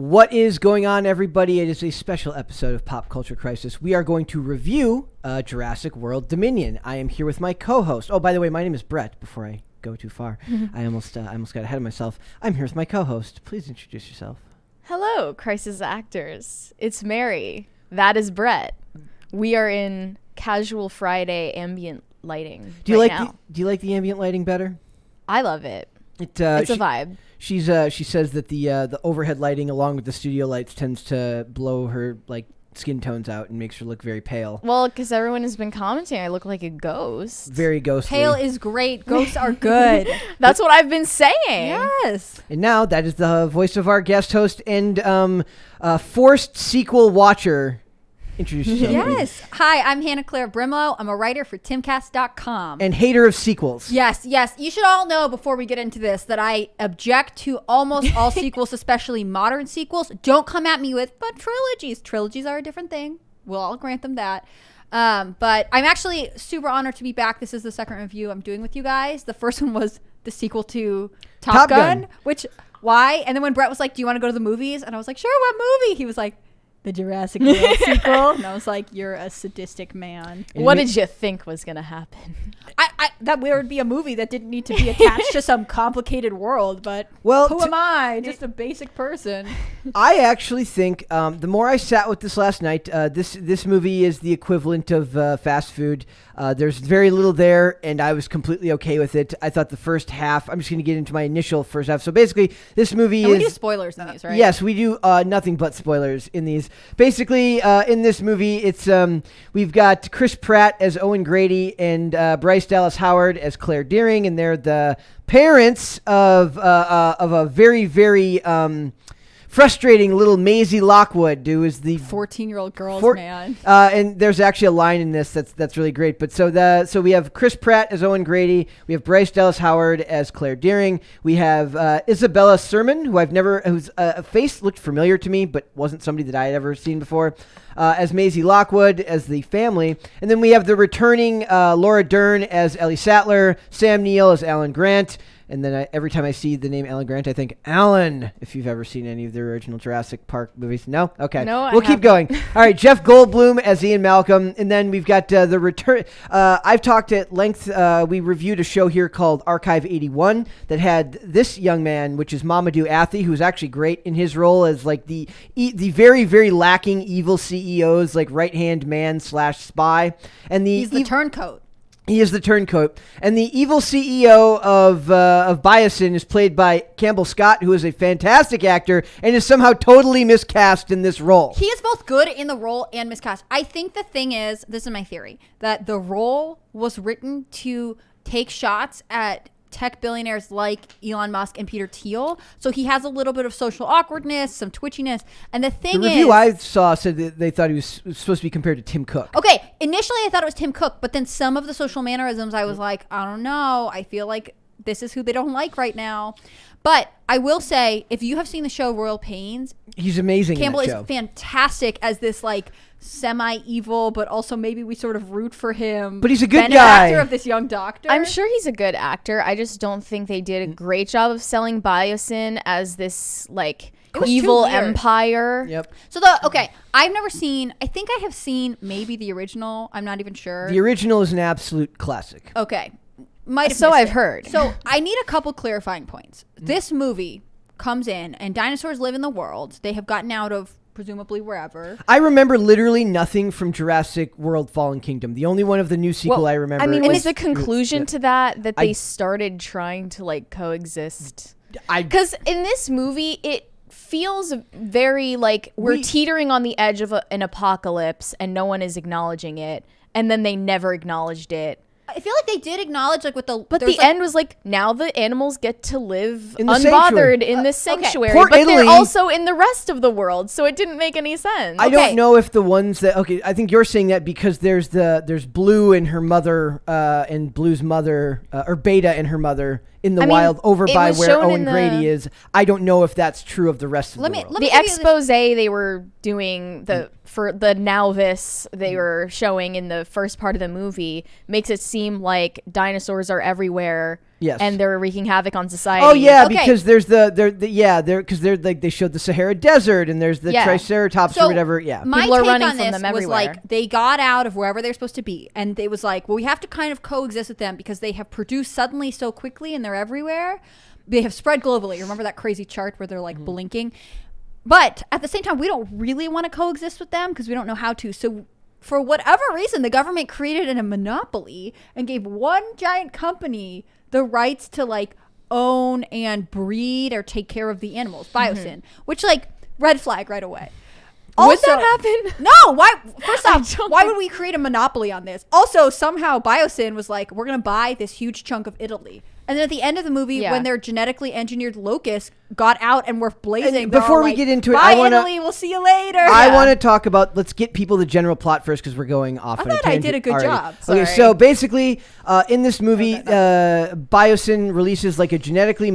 What is going on, everybody? It is a special episode of Pop Culture Crisis. We are going to review Jurassic World Dominion. I am here with my co-host. Oh, by the way, my name is Brett. Before I go too far, I almost got ahead of myself. I'm here with my co-host. Please introduce yourself. Hello, Crisis Actors. It's Mary. That is Brett. We are in casual Friday ambient lighting. Do you like the ambient lighting better? I love it. It's a vibe. She says that the overhead lighting along with the studio lights tends to blow her skin tones out and makes her look very pale. Well, because everyone has been commenting I look like a ghost. Very ghostly. Pale is great. Ghosts are good. That's what I've been saying. Yes. And now that is the voice of our guest host and forced sequel watcher. Introduce yourself. Yes. Hi, I'm Hannah Claire Brimlow. I'm a writer for timcast.com. And hater of sequels. Yes. You should all know before we get into this that I object to almost all sequels, especially modern sequels. Don't come at me with, but trilogies. Trilogies are a different thing. We'll all grant them that. But I'm actually super honored to be back. This is the second review I'm doing with you guys. The first one was the sequel to Top Gun. Which, why? And then when Brett was like, do you want to go to the movies? And I was like, sure, what movie? He was like, the Jurassic World sequel. And I was like, you're a sadistic man. What did you think was going to happen? That would be a movie that didn't need to be attached to some complicated world, but who am I? Just a basic person. I actually think the more I sat with this last night, this movie is the equivalent of fast food. There's very little there, and I was completely okay with it. I thought the first half, I'm just going to get into my initial first half. So basically, this movie is... we do spoilers in these, right? Yes, we do nothing but spoilers in these. Basically, in this movie, it's we've got Chris Pratt as Owen Grady and Bryce Dallas Howard as Claire Dearing, and they're the parents of a very, very frustrating little Maisie Lockwood, who is the 14-year-old girl's man. And there's actually a line in this that's really great. But so we have Chris Pratt as Owen Grady, we have Bryce Dallas Howard as Claire Dearing, we have Isabella Sermon, whose face looked familiar to me, but wasn't somebody that I had ever seen before, as Maisie Lockwood as the family, and then we have the returning Laura Dern as Ellie Sattler, Sam Neill as Alan Grant. And then every time I see the name Alan Grant, I think, Alan, if you've ever seen any of the original Jurassic Park movies. No? Okay. No, we'll keep going. All right, Jeff Goldblum as Ian Malcolm. And then we've got the return. I've talked at length. We reviewed a show here called Archive 81 that had this young man, which is Mamadou Athie, who's actually great in his role as the very, very lacking evil CEO's right-hand man / spy. And he's the turncoat. He is the turncoat. And the evil CEO of Biosin is played by Campbell Scott, who is a fantastic actor and is somehow totally miscast in this role. He is both good in the role and miscast. I think the thing is, this is my theory, that the role was written to take shots at tech billionaires like Elon Musk and Peter Thiel. So he has a little bit of social awkwardness, some twitchiness. And the review I saw said that they thought he was supposed to be compared to Tim Cook. Okay, initially I thought it was Tim Cook, but then some of the social mannerisms I was like, I don't know. I feel like this is who they don't like right now. But I will say, if you have seen the show Royal Pains, he's amazing. Campbell in is that show. fantastic as this semi-evil, but also maybe we sort of root for him. But he's a good guy. Benefactor of this young doctor. I'm sure he's a good actor. I just don't think they did a great job of selling Biosin as this evil empire. Yep. So I've never seen. I think I have seen maybe the original. I'm not even sure. The original is an absolute classic. Okay. Might have so missed I've it. heard. So I need a couple clarifying points. This movie comes in and dinosaurs live in the world. They have gotten out of presumably wherever. I remember literally nothing from Jurassic World Fallen Kingdom. The only one of the new sequel I remember. I mean, was the conclusion to that they started trying to coexist? Because in this movie, it feels very we're teetering on the edge of an apocalypse and no one is acknowledging it. And then they never acknowledged it. I feel like they did acknowledge with the... But the end was now the animals get to live in the unbothered in this sanctuary. Port but Italy, they're also in the rest of the world, so it didn't make any sense. I don't know if the ones that... Okay, I think you're saying that because there's Blue and her mother and Blue's mother, or Beta and her mother in the wild over by where Owen Grady is. I don't know if that's true of the rest of the world. The expose they were doing for the Nowvis they were showing in the first part of the movie makes it seem like dinosaurs are everywhere Yes. And they're wreaking havoc on society. Oh yeah, Okay. because there's because they're like they showed the Sahara Desert and there's the Triceratops or whatever. Yeah. My People are take running on from this them was everywhere. like they got out of wherever they're supposed to be, and it was like, well, we have to kind of coexist with them because they have produced suddenly so quickly and they're everywhere. They have spread globally. Remember that crazy chart where they're like blinking? But at the same time, we don't really want to coexist with them because we don't know how to. So for whatever reason, the government created a monopoly and gave one giant company the rights to like own and breed or take care of the animals, Biosyn, which like red flag right away. Would that happen? No. Why? First off, why would we create a monopoly on this? Also, somehow Biosyn was like, we're going to buy this huge chunk of Italy. And then at the end of the movie, when their genetically engineered locusts got out and were blazing, And before we get into it, bye, Italy, we'll see you later. I want to talk about, let's get people the general plot first because we're going off on a tangent. I did a good already. job. Okay, Sorry. so basically, in this movie, Biosyn releases like a genetically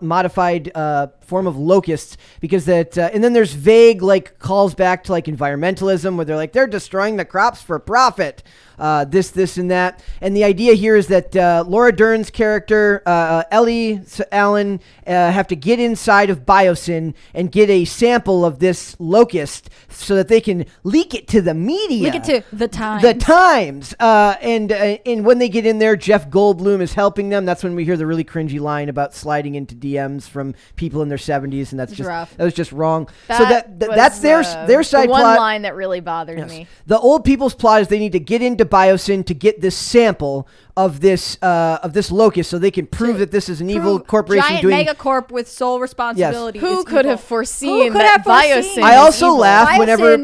modified form of locusts because that, and then there's vague like calls back to like environmentalism where they're like, they're destroying the crops for profit. This, and that. And the idea here is that Laura Dern's character, Ellie Allen, have to get inside of Biosyn and get a sample of this locust so that they can leak it to the media. Leak it to the Times. The Times. And when they get in there, Jeff Goldblum is helping them. That's when we hear the really cringy line about sliding into DMs from people in their 70s, and that's just rough. that was just wrong. That so that's their side the one plot. line that really bothered me. The old people's plot is they need to get into Biosyn to get this sample of this locust so they can prove that this is an evil corporation giant doing megacorp with sole responsibility. Who is could evil. have foreseen Who could that have foreseen? Biosyn I is also evil? laugh whenever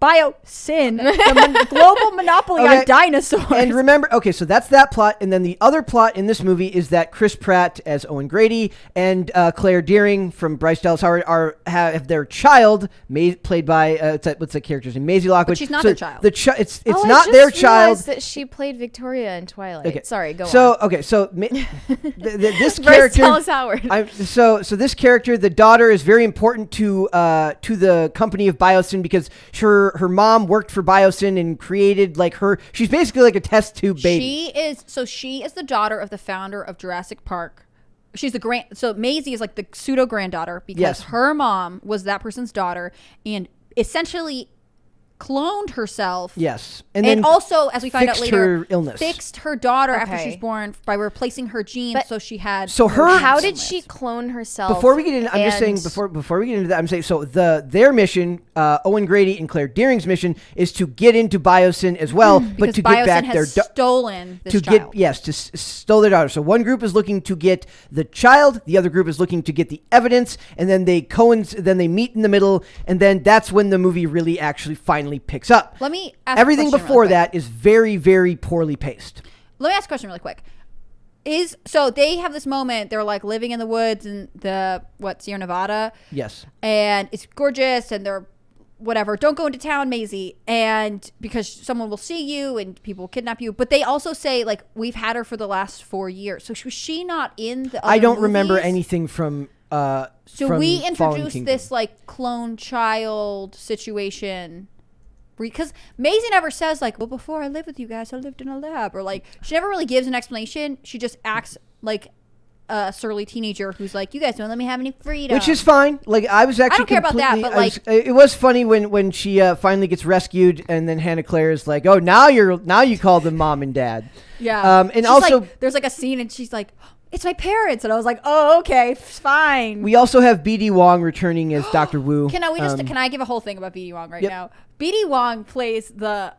Biosyn, the global monopoly Okay. on dinosaurs. And remember, okay, so that's that plot, and then the other plot in this movie is that Chris Pratt as Owen Grady and Claire Dearing from Bryce Dallas Howard have their child played by what's the character's name? Maisie Lockwood. But she's not their child. It's I not just their child. realized that she played Victoria in Twilight. Okay. Sorry, go on. This Bryce character. Dallas Howard. So this character, the daughter, is very important to the company of Biosyn because her mom worked for Biosyn and created like her. She's basically like a test tube baby. She is the daughter of the founder of Jurassic Park. She's the so Maisie is like the pseudo granddaughter because her mom was that person's daughter and essentially cloned herself. Yes. And then also, as we find out later, her illness. fixed her daughter after Okay. she's born by replacing her genes, But- so she had. So her- How did she clone herself? Before we get into, I'm just saying before we get into that, I'm saying so their mission, Owen Grady and Claire Dearing's mission, is to get into Biosyn as well, but because to Biosyn get back has their stolen this to child. stole their daughter. So one group is looking to get the child, the other group is looking to get the evidence, and then then they meet in the middle, and then that's when the movie really actually finally picks up. Let me ask Everything a question before really quick. that is very, very poorly paced. Let me ask a question really quick. So they have this moment, they're like living in the woods in Sierra Nevada. Yes. And it's gorgeous and they're whatever, don't go into town, Maisie, and because someone will see you and people will kidnap you. But they also say like we've had her for the last 4 years. So was she not in the other I don't remember movies? anything from So from we Fallen introduced Kingdom. this like clone child situation because Maisie never says like, well, before I lived with you guys, I lived in a lab, or like she never really gives an explanation. She just acts like a surly teenager who's like, you guys don't let me have any freedom, Which is fine. Like I was actually don't care about that, but, it was funny when she finally gets rescued, and then Hannah Claire is like, "Oh, now you call them mom and dad." Yeah. And She's also like, there's like a scene and she's like, it's my parents, and I was like, oh, okay, fine. we also have B.D. Wong returning as Dr. Wu. Can I give a whole thing about B.D. Wong right Yep. now? B.D. Wong plays the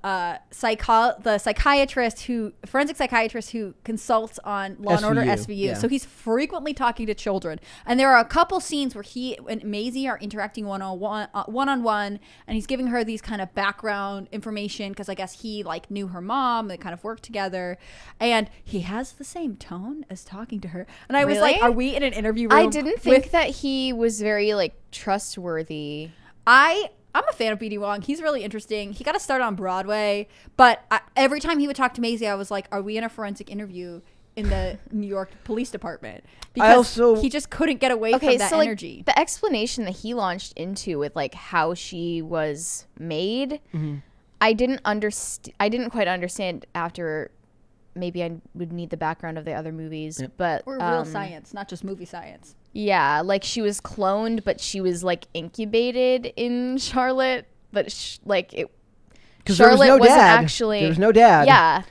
forensic psychiatrist who consults on Law and Order SVU. yeah. So he's frequently talking to children. And there are a couple scenes where he and Maisie are interacting one-on-one, and he's giving her these kind of background information because I guess he like knew her mom. They kind of worked together. And he has the same tone as talking to her. And I was like, Really? are we in an interview room? I didn't think that he was very like trustworthy. I'm a fan of B.D. Wong. He's really interesting. He got to start on Broadway, but every time he would talk to Maisie, I was like, are we in a forensic interview in the New York Police Department? Because he just couldn't get away from that energy. Like, the explanation that he launched into with like how she was made, I didn't quite understand after maybe I would need the background of the other movies, but or real science, not just movie science. Yeah, like she was cloned, but she was like incubated in Charlotte, but Charlotte wasn't actually. There was no dad. Yeah.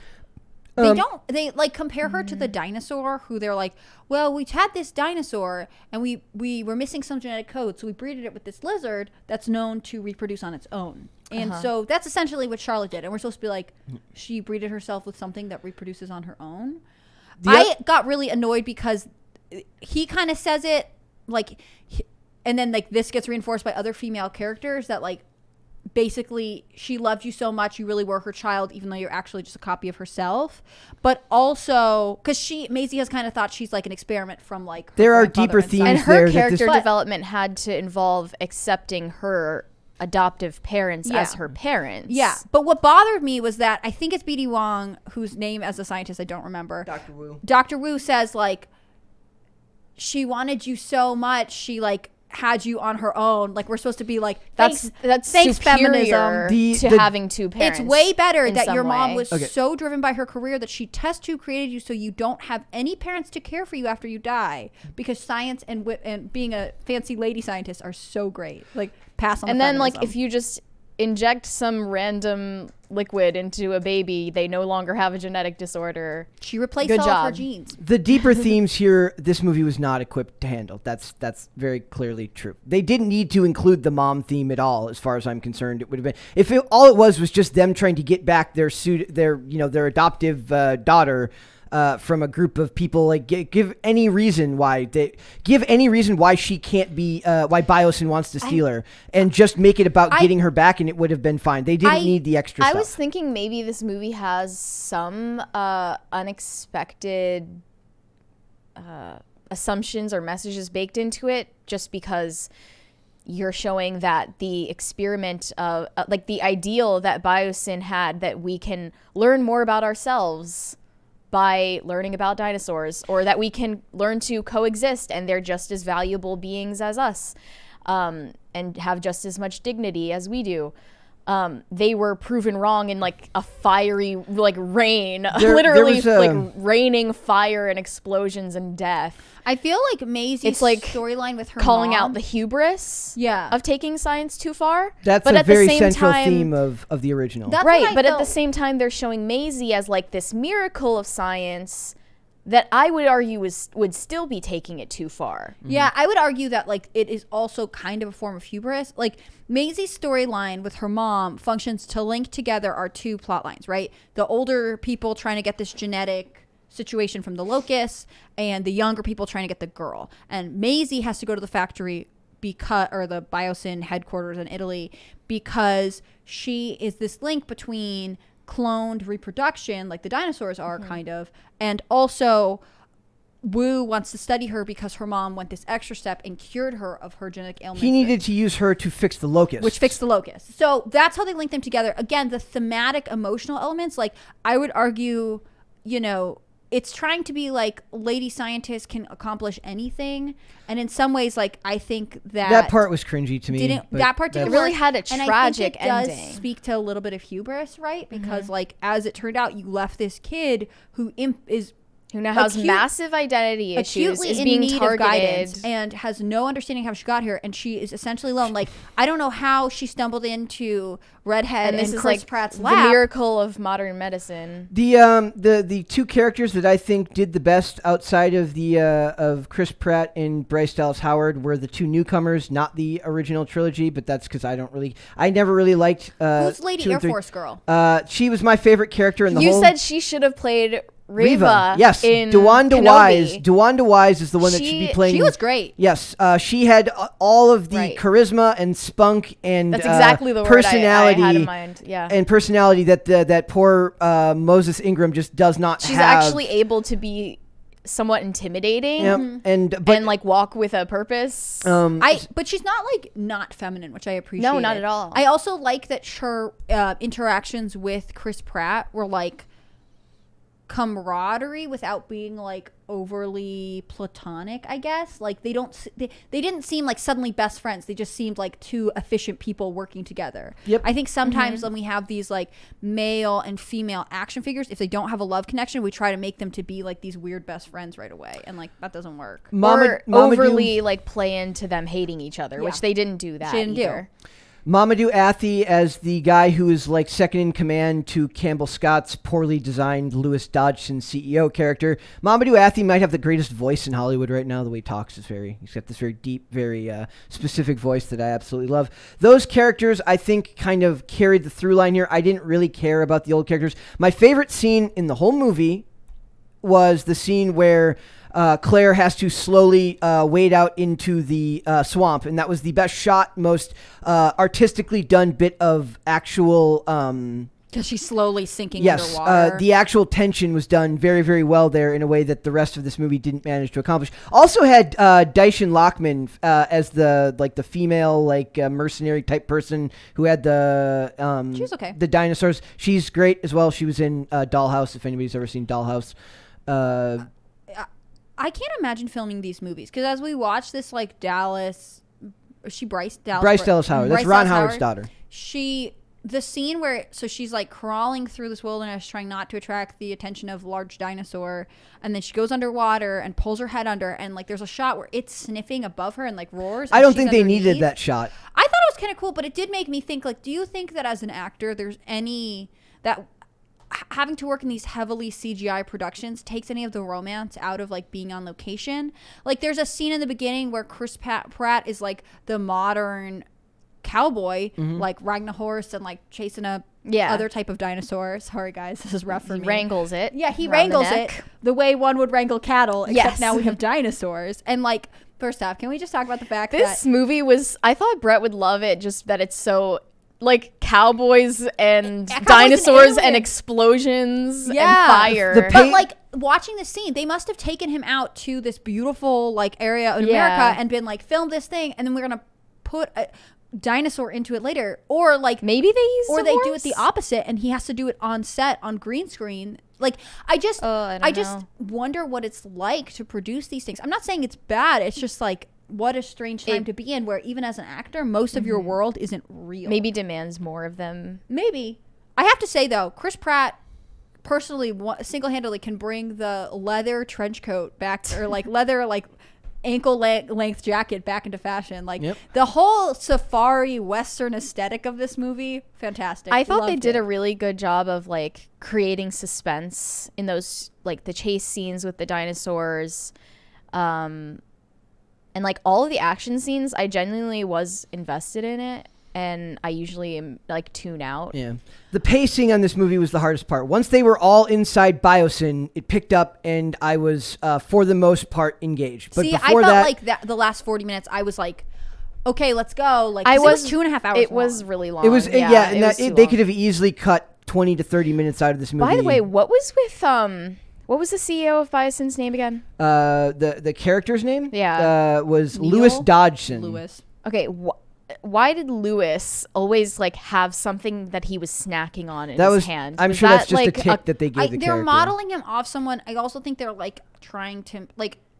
They like compare her to the dinosaur who they're like, well, we had this dinosaur and we were missing some genetic code, so we breeded it with this lizard that's known to reproduce on its own. And so that's essentially what Charlotte did. And we're supposed to be like, she breeded herself with something that reproduces on her own. I got really annoyed because he kind of says it like, and then like this gets reinforced by other female characters that like, basically she loved you so much you really were her child even though you're actually just a copy of herself. But also because Maisie has kind of thought she's like an experiment from like there are deeper themes and her there character development had to involve accepting her adoptive parents as her parents. Yeah, but what bothered me was that I think it's BD Wong, whose name as a scientist I don't remember. Dr. Wu says like she wanted you so much she like had you on her own. Like we're supposed to be like that's thanks superior feminism to having two parents. It's way better that your mom was so driven by her career that she test tube created you so you don't have any parents to care for you after you die, because science and being a fancy lady scientist are so great. Like pass on and the then feminism. like if you just inject some random liquid into a baby, they no longer have a genetic disorder. She replaced Good all job. of her genes. The deeper themes here, this movie was not equipped to handle. That's very clearly true. They didn't need to include the mom theme at all, as far as I'm concerned. It would have been if all it was just them trying to get back their adoptive daughter. From a group of people, like give any reason why she can't be why Biosyn wants to steal her, and just make it about getting her back, and it would have been fine. They didn't need the extra stuff. I was thinking maybe this movie has some unexpected assumptions or messages baked into it, just because you're showing that the experiment of like the ideal that Biosyn had, that we can learn more about ourselves by learning about dinosaurs, or that we can learn to coexist and they're just as valuable beings as us, and have just as much dignity as we do. They were proven wrong in like a fiery like rain, literally like raining fire and explosions and death. I feel like Maisie's like storyline with her calling mom, out the hubris of taking science too far. That's a very central theme of the original. Right, but at the same time they're showing Maisie as like this miracle of science that I would argue would still be taking it too far. Yeah, I would argue that like it is also kind of a form of hubris. Like Maisie's storyline with her mom functions to link together our two plot lines, right? The older people trying to get this genetic situation from the locust, and the younger people trying to get the girl. And Maisie has to go to the factory or the Biosyn headquarters in Italy, because she is this link between cloned reproduction, like the dinosaurs are kind of, and also Wu wants to study her because her mom went this extra step and cured her of her genetic ailments. He needed to use her to fix the locust. Which fixed the locust. So that's how they link them together. Again, the thematic emotional elements, like I would argue, it's trying to be like lady scientists can accomplish anything, and in some ways, like I think that part was cringy to me. That part didn't really work. had a tragic and I think it ending. does speak to a little bit of hubris, right? Because like as it turned out, you left this kid who now has massive identity issues, is being targeted, and has no understanding how she got here, and she is essentially alone. Like I don't know how she stumbled into Redhead and Chris like Pratt's the lap. miracle of modern medicine. The two characters that I think did the best outside of the of Chris Pratt and Bryce Dallas Howard were the two newcomers, not the original trilogy, but that's because I never really liked. Who's Lady Air Force girl? She was my favorite character in the whole. You said she should have played Reva. Yes, DeWanda Wise. DeWanda Wise is the one that should be playing. She was great. Yes, she had all of the charisma and spunk and that's exactly the personality word I had in mind. Yeah, and personality that poor Moses Ingram just does not have. She's actually able to be somewhat intimidating, and like walk with a purpose. But she's not like not feminine, which I appreciate. No, not at all. I also like that her interactions with Chris Pratt were like camaraderie without being like overly platonic, I guess. Like they didn't seem like suddenly best friends. They just seemed like two efficient people working together. Yep. I think sometimes when we have these like male and female action figures, if they don't have a love connection, we try to make them to be like these weird best friends right away, and like that doesn't work. Or overly like play into them hating each other, which they didn't do that either. Mamadou Athie as the guy who is like second in command to Campbell Scott's poorly designed Lewis Dodgson CEO character. Mamadou Athie might have the greatest voice in Hollywood right now. The way he talks is he's got this very deep, very specific voice that I absolutely love. Those characters, I think, kind of carried the through line here. I didn't really care about the old characters. My favorite scene in the whole movie was the scene where Claire has to slowly wade out into the swamp, and that was the best shot, most artistically done bit of actual... Because she's slowly sinking underwater. Yes, the actual tension was done very, very well there in a way that the rest of this movie didn't manage to accomplish. Also had Daishin Lockman as the female mercenary type person who had the she was okay. The dinosaurs. She's great as well. She was in Dollhouse. If anybody's ever seen Dollhouse. I can't imagine filming these movies because as we watch this, like Dallas, Bryce Dallas Howard. That's Ron Howard's daughter. The scene where she's like crawling through this wilderness, trying not to attract the attention of large dinosaur, and then she goes underwater and pulls her head under, and like there's a shot where it's sniffing above her and like roars. I don't think they needed that shot. I thought it was kind of cool, but it did make me think like, do you think that as an actor, there's any that having to work in these heavily CGI productions takes any of the romance out of like being on location? Like there's a scene in the beginning where Chris Pratt is like the modern cowboy, like riding a horse and like chasing a other type of dinosaur. Sorry guys, this is rough for me. He wrangles it. Yeah, he wrangles it the way one would wrangle cattle, except now we have dinosaurs. And like, first off, can we just talk about the fact that this movie was, I thought Brett would love it, just that it's so like cowboys and dinosaurs and explosions and fire. But like watching the scene, they must have taken him out to this beautiful like area in America and been like, film this thing, and then we're gonna put a dinosaur into it later, or like maybe they use or they do it the opposite, and he has to do it on set on green screen. Like I just wonder what it's like to produce these things. I'm not saying it's bad. It's just like, what a strange time to be in, where even as an actor, most of your world isn't real. Maybe demands more of them. Maybe. I have to say, though, Chris Pratt personally single-handedly can bring the leather trench coat back, or like leather like ankle length jacket back into fashion. Like the whole safari Western aesthetic of this movie, fantastic. I thought they did a really good job of like creating suspense in those, like the chase scenes with the dinosaurs. And like all of the action scenes, I genuinely was invested in it, and I usually am like tune out. Yeah. The pacing on this movie was the hardest part. Once they were all inside Biosyn, it picked up, and I was, for the most part, engaged. But see, I felt like the last 40 minutes, I was like, okay, let's go. Like, it was 2.5 hours It was really long. It was, they could have easily cut 20 to 30 minutes out of this movie. By the way, what was with, what was the CEO of Biosyn's name again? The character's name? Yeah. Was Lewis Dodgson. Lewis. Okay, why did Lewis always like have something that he was snacking on in his hand? I'm sure that's just a tick that they gave the character. They're modeling him off someone. I also think they're like trying to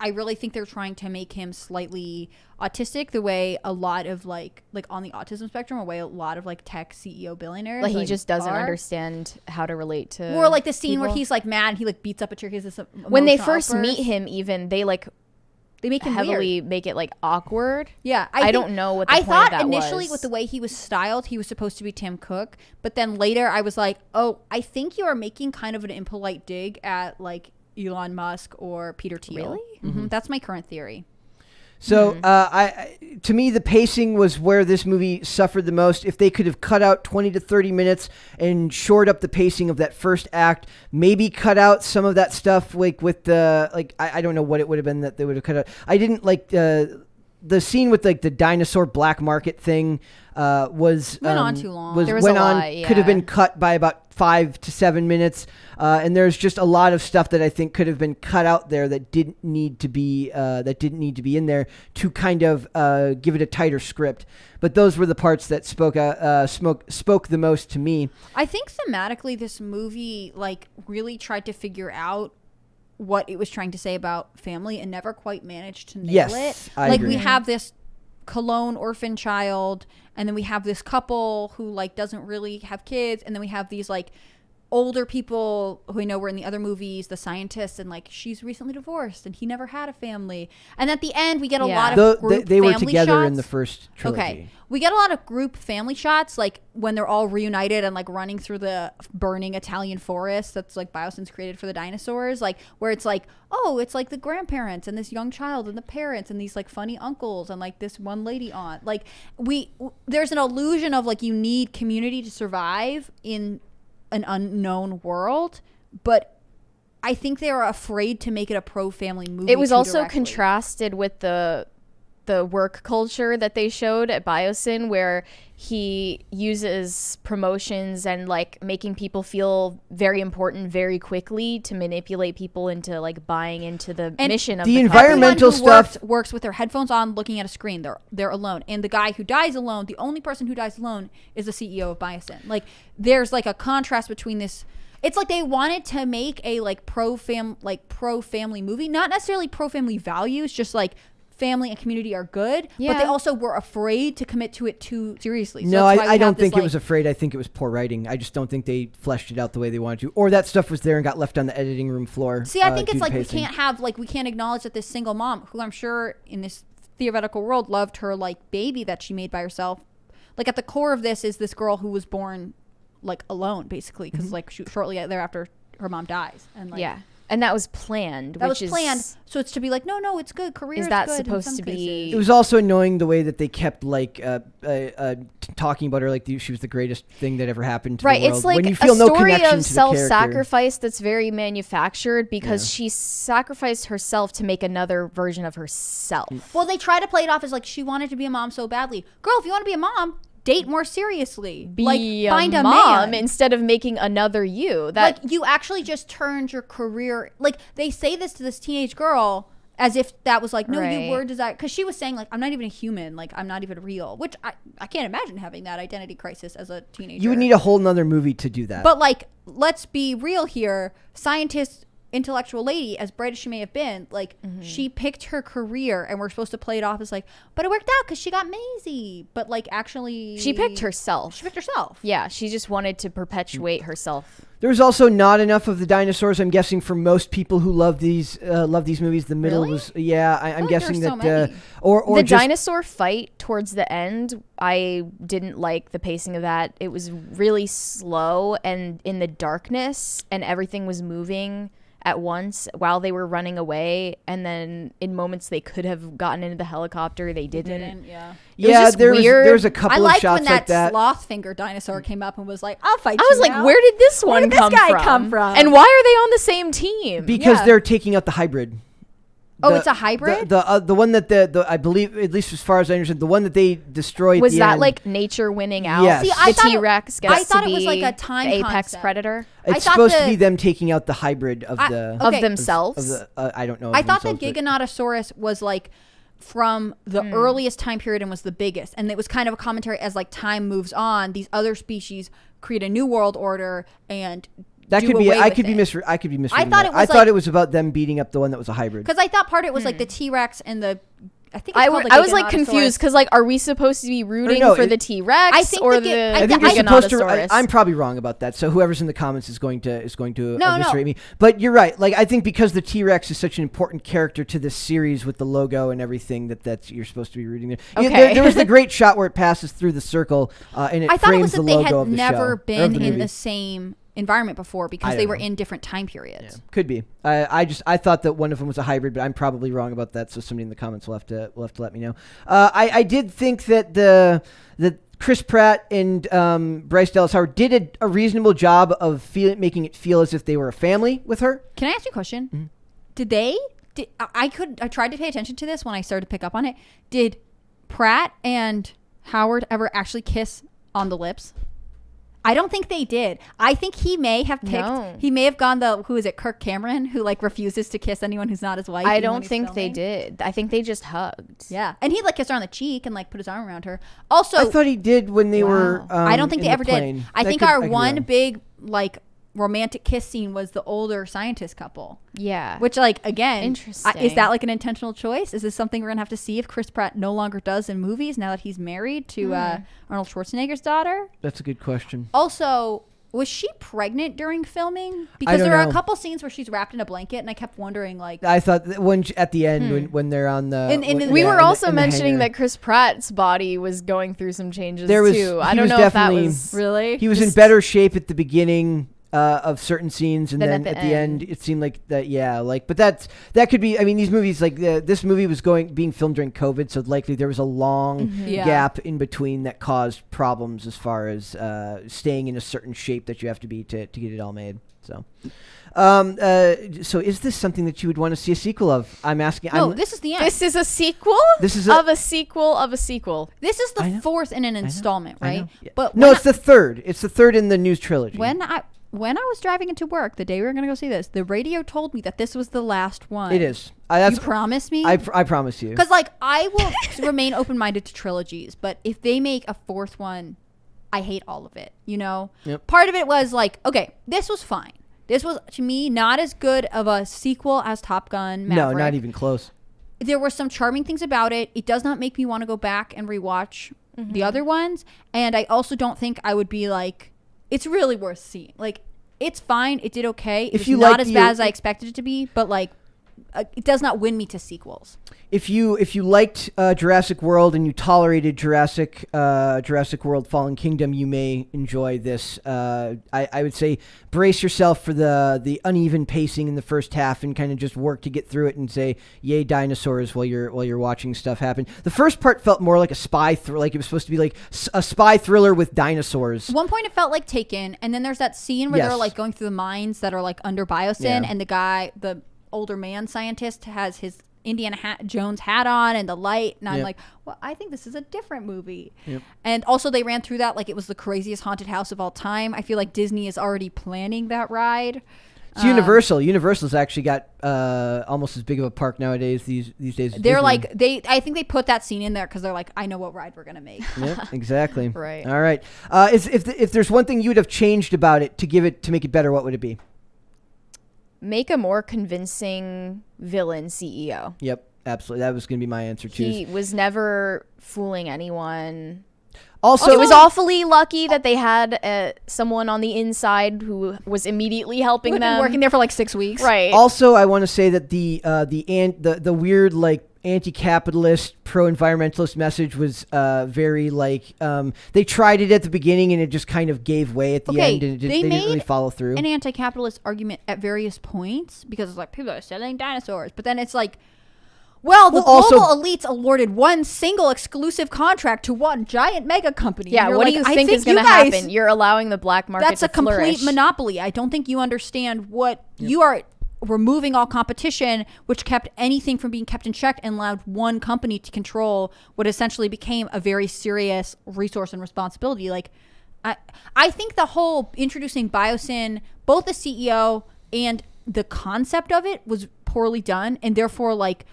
I really think they're trying to make him slightly autistic, the way a lot of like on the autism spectrum, the way a lot of like tech CEO billionaires. Like he just doesn't understand how to relate to. Or like the scene where he's like mad and he like beats up a chair. When they first meet him, even they make him heavily make it like awkward. Yeah, I don't know what the point of that was. I thought initially with the way he was styled, he was supposed to be Tim Cook, but then later I was like, oh, I think you are making kind of an impolite dig at like Elon Musk or Peter Thiel. Really? Mm-hmm. That's my current theory. So to me, the pacing was where this movie suffered the most. If they could have cut out 20 to 30 minutes and shored up the pacing of that first act, maybe cut out some of that stuff like with the I don't know what it would have been that they would have cut out. I didn't like the scene with like the dinosaur black market thing was went on too long. There was went a on lot, yeah. could have been cut by about 5 to 7 minutes, and there's just a lot of stuff that I think could have been cut out there that didn't need to be in there to kind of give it a tighter script. But those were the parts that spoke the most to me. I think thematically, this movie like really tried to figure out what it was trying to say about family and never quite managed to nail it. I like agree. we have this Cologne orphan child, and then we have this couple who like doesn't really have kids, and then we have these like older people who we know were in the other movies, the scientists, and like she's recently divorced and he never had a family. And at the end we get a lot of group they were family together shots. in the first trilogy. Okay. We get a lot of group family shots, like when they're all reunited and like running through the burning Italian forest that's like Biosyn's created for the dinosaurs, like where it's like, oh, it's like the grandparents and this young child and the parents and these like funny uncles and like this one lady aunt. Like there's an illusion of like you need community to survive in an unknown world, but I think they were afraid to make it a pro-family movie. It was also directly. contrasted with the work culture that they showed at Biosyn, where he uses promotions and like making people feel very important very quickly to manipulate people into like buying into the mission of the the environmental Everyone who stuff works with their headphones on, looking at a screen. They're alone, and the guy who dies alone, the only person who dies alone, is the CEO of Biosyn. Like there's like a contrast between this. It's like they wanted to make a like pro-family movie, not necessarily pro-family values, just like family and community are good, but they also were afraid to commit to it too seriously. So no, that's why I don't this, think it was afraid. I think it was poor writing. I just don't think they fleshed it out the way they wanted to, or that stuff was there and got left on the editing room floor. See, I think it's like pacing. we can't acknowledge that this single mom, who I'm sure in this theoretical world loved her like baby that she made by herself, like at the core of this is this girl who was born like alone, basically, because like shortly thereafter her mom dies, and like and that was planned. That was planned. So it's to be like, no, it's good. Career is that good supposed to be? It was also annoying the way that they kept like talking about her like she was the greatest thing that ever happened to the world. It's like when you feel a no story connection of to the character. self-sacrifice that's very manufactured because she sacrificed herself to make another version of herself. Well, they try to play it off as like she wanted to be a mom so badly. Girl, if you want to be a mom, date more seriously. Find a mom man instead of making another you. That like you actually just turned your career. Like they say this to this teenage girl as if that was like, no, you were desired, because she was saying like, I'm not even a human, like I'm not even real, which I can't imagine having that identity crisis as a teenager. You would need a whole nother movie to do that. But like, let's be real here. Scientist, intellectual lady, as bright as she may have been, like she picked her career, and we're supposed to play it off as like, but it worked out because she got Maisie. But like, actually, she picked herself. Yeah, she just wanted to perpetuate herself. There was also not enough of the dinosaurs. I'm guessing for most people who love these movies, the middle was I'm guessing that or the just, dinosaur fight towards the end, I didn't like the pacing of that. It was really slow and in the darkness, and everything was moving at once while they were running away, and then in moments they could have gotten into the helicopter, they didn't. There was a couple of shots like that. Sloth finger dinosaur came up and was like, I'll fight I you was like, now. where did this one come from? And why are they on the same team? Because they're taking out the hybrid. It's a hybrid? The one that the I believe, at least as far as I understand, the one that they destroyed. Was that end, like nature winning out? Yes. See, the T-Rex gets I thought to it was be like a time the apex concept. predator It's supposed to be them taking out the hybrid of of themselves. I don't know. I thought the Giganotosaurus was like from the earliest time period and was the biggest, and it was kind of a commentary as like time moves on, these other species create a new world order and. That could be. I could be misreading. I thought it was about them beating up the one that was a hybrid. Because I thought part of it was like the T-Rex and the. I think I was like confused because like, are we supposed to be rooting for the T-Rex I think or the I think you're supposed to. I'm probably wrong about that. So whoever's in the comments is going to eviscerate me. But you're right. Like I think because the T-Rex is such an important character to this series with the logo and everything that's you're supposed to be rooting there. Okay. There was the great shot where it passes through the circle and it frames the logo of the show. I thought it was that they had never been in the the same environment before because they were in different time periods. Yeah. Could be. I thought that one of them was a hybrid, but I'm probably wrong about that. So somebody in the comments will have to let me know. I did think that that Chris Pratt and Bryce Dallas Howard did a reasonable job of making it feel as if they were a family with her. Can I ask you a question? Mm-hmm. Did they I tried to pay attention to this when I started to pick up on it. Did Pratt and Howard ever actually kiss on the lips? I don't think they did. I think he may have picked. No. He may have gone who is it? Kirk Cameron, who like refuses to kiss anyone who's not his wife. I don't think they did. I think they just hugged. Yeah, and he like kissed her on the cheek and like put his arm around her. Also, I thought he did when they were. I don't think they ever did. I think our one big like romantic kiss scene was the older scientist couple. Yeah. Which like, again, interesting. Is that like an intentional choice? Is this something we're gonna have to see if Chris Pratt no longer does in movies now that he's married to Arnold Schwarzenegger's daughter? That's a good question. Also, was she pregnant during filming? Because there are a couple scenes where she's wrapped in a blanket, and I kept wondering, like, I thought that at the end when they're on the, we were also mentioning that Chris Pratt's body was going through some changes too. I don't know if that was really. He was in better shape at the beginning of certain scenes, and then at the end it seemed like that. Yeah, like, but that could be. I mean, these movies, like this movie was being filmed during COVID, so likely there was a long gap in between that caused problems as far as staying in a certain shape that you have to be to get it all made. So, so is this something that you would want to see a sequel of? I'm asking. No, this is the end. This is a sequel. This is of a sequel of a sequel. This is the fourth in an installment, right? Yeah. But no, it's the third. It's the third in the news trilogy. When I was driving into work the day we were going to go see this, the radio told me that this was the last one. It is. You promise me? I promise you. Because, like, I will remain open-minded to trilogies, but if they make a fourth one, I hate all of it, you know? Yep. Part of it was like, okay, this was fine. This was, to me, not as good of a sequel as Top Gun Maverick. No, not even close. There were some charming things about it. It does not make me want to go back and rewatch the other ones. And I also don't think I would be like, it's really worth seeing. Like, it's fine. It did okay. It's not as bad as I expected it to be, but like, it does not win me to sequels. If you liked Jurassic World and you tolerated Jurassic World Fallen Kingdom, you may enjoy this. I would say brace yourself for the uneven pacing in the first half and kind of just work to get through it and say yay dinosaurs while you're watching stuff happen. The first part felt more like a spy like it was supposed to be like a spy thriller with dinosaurs. At one point it felt like Taken, and then there's that scene where they're like going through the mines that are like under biosyn, and the older man scientist has his Indiana Jones hat on and the light, and I'm like, well, I think this is a different movie. And also they ran through that like it was the craziest haunted house of all time. I feel like Disney is already planning that ride. It's Universal's actually got almost as big of a park nowadays these days. They're Disney. I think they put that scene in there because they're like, I know what ride we're gonna make. Yep, exactly. Right. All right. If there's one thing you would have changed about it to make it better, what would it be? Make a more convincing villain CEO. Yep, absolutely. That was going to be my answer too. He was never fooling anyone. Also, it was awfully lucky that they had someone on the inside who was immediately helping them. Been working there for like 6 weeks. Right. Also, I want to say that the weird like anti-capitalist, pro-environmentalist message was very like they tried it at the beginning and it just kind of gave way at the end, and they didn't really follow through. An anti-capitalist argument at various points because it's like people are selling dinosaurs, but then it's like, well, the global elites awarded one single exclusive contract to one giant mega company. Yeah, what do you think is going to happen? You're allowing the black market to flourish. That's a complete monopoly. I don't think you understand what you are removing all competition, which kept anything from being kept in check and allowed one company to control what essentially became a very serious resource and responsibility. Like, I think the whole introducing biosyn, both the CEO and the concept of it was poorly done, and therefore like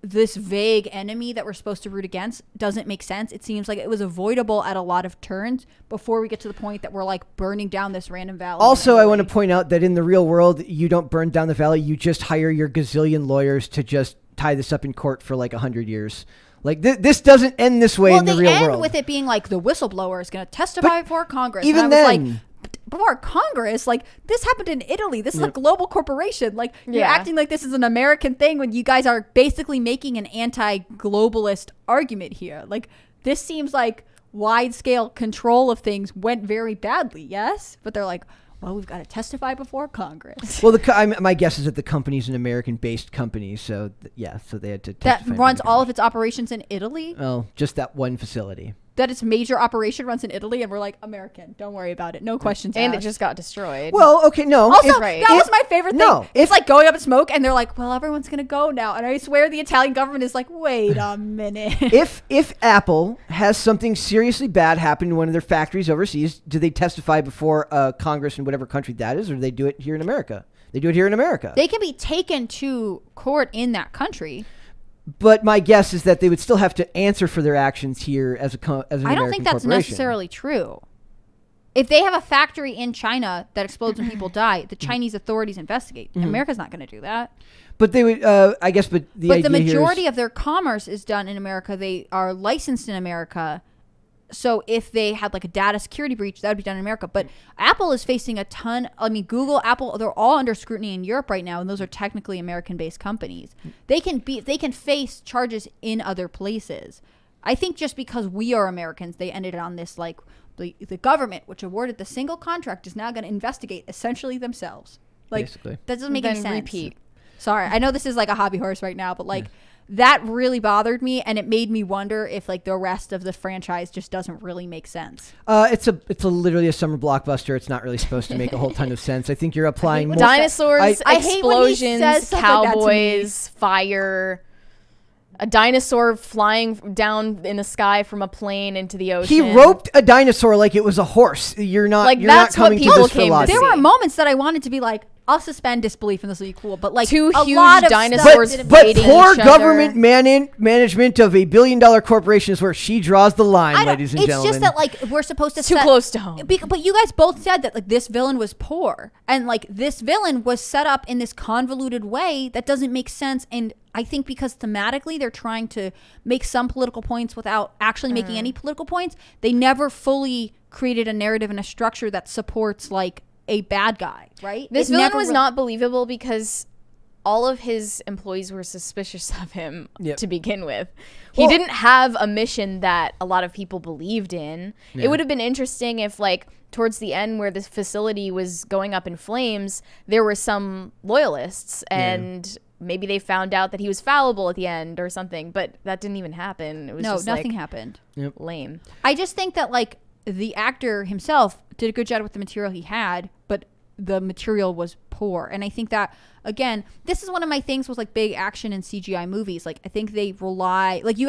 this vague enemy that we're supposed to root against doesn't make sense. It seems like it was avoidable at a lot of turns before we get to the point that we're like burning down this random valley. Also, I want to point out that in the real world, you don't burn down the valley. You just hire your gazillion lawyers to just tie this up in court for like 100 years. Like this doesn't end this way in the real world. Well, they end with it being like the whistleblower is going to testify before Congress. Even and I was then, like, before Congress, like this happened in Italy. This is a global corporation. Like you're acting like this is an American thing when you guys are basically making an anti-globalist argument here. Like this seems like wide-scale control of things went very badly. Yes, but they're like, well, we've got to testify before Congress. Well, my guess is that the company's an American-based company, so so they had to testify. That runs all of its operations in Italy? Oh, just that one facility. that its major operation runs in Italy, and we're like, American, don't worry about it, no questions And asked. it just got destroyed. Well, okay, no. Also, Right. that was my favorite thing. No, It's like going up in smoke, and they're like, well, everyone's going to go now. And I swear the Italian government is like, wait a minute. If Apple has something seriously bad happen in one of their factories overseas, do they testify before Congress in whatever country that is, or do they do it here in America? They do it here in America. They can be taken to court in that country. But my guess is that they would still have to answer for their actions here as an American I don't think that's corporation. necessarily true. If they have a factory in China that explodes and people die, the Chinese authorities investigate. America's not going to do that. But they would, I guess. But the But the idea here majority is, of their commerce is done in America. They are licensed in America. So if they had like a data security breach, that would be done in America. But Apple is facing a ton. I mean, Google, Apple, they're all under scrutiny in Europe right now, and those are technically American-based companies. They can face charges in other places. I think just because we are Americans, they ended on this like the government, which awarded the single contract, is now going to investigate essentially themselves. Like Basically. that doesn't make any Then sense. repeat. Sorry, I know this is like a hobby horse right now, but like. That really bothered me, and it made me wonder if like the rest of the franchise just doesn't really make sense. It's literally a summer blockbuster. It's not really supposed to make a whole ton of sense. I think you're applying more. Dinosaurs, I hate when he explosions, says stuff like that to me. cowboys, fire, a dinosaur flying down in the sky from a plane into the ocean. He roped a dinosaur like it was a horse. You're not. Like, you're that's not what coming to people this for came to logic. see. There were moments that I wanted to be like, I'll suspend disbelief and this will be cool, but like Two a huge lot of dinosaurs stuff didn't But fighting poor each other. government management of a billion-dollar corporation is where she draws the line, I don't- ladies and it's gentlemen. just that like we're supposed to Too set- close to home. But you guys both said that like this villain was poor, and like this villain was set up in this convoluted way that doesn't make sense. And I think because thematically they're trying to make some political points without actually making any political points, they never fully created a narrative and a structure that supports like a bad guy, right? This It villain never was re- not believable because all of his employees were suspicious of him Yep. to begin with. He Well- didn't have a mission that a lot of people believed in. Yeah. It would have been interesting if, like, towards the end where this facility was going up in flames, there were some loyalists and maybe they found out that he was fallible at the end or something, but that didn't even happen. It was No, just nothing like, happened. lame. I just think that like the actor himself did a good job with the material he had, but the material was poor. And I think that again, this is one of my things with like big action and CGI movies. Like I think they rely, like you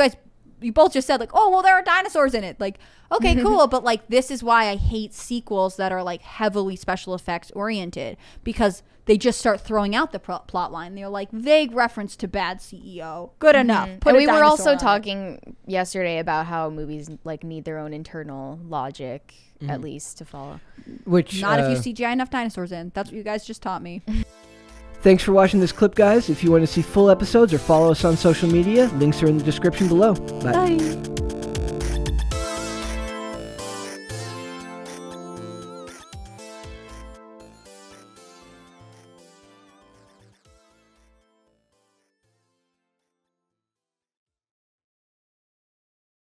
both just said like, oh, well, there are dinosaurs in it. Like, okay, cool. But like, this is why I hate sequels that are like heavily special effects oriented, because they just start throwing out the plot line. They're like vague reference to bad CEO. Good enough. Put And a we were dinosaur also on it. talking yesterday about how movies like need their own internal logic, at least, to follow. Which Not if you CGI enough dinosaurs in. That's what you guys just taught me. Thanks for watching this clip, guys. If you want to see full episodes or follow us on social media, links are in the description below. Bye. Bye.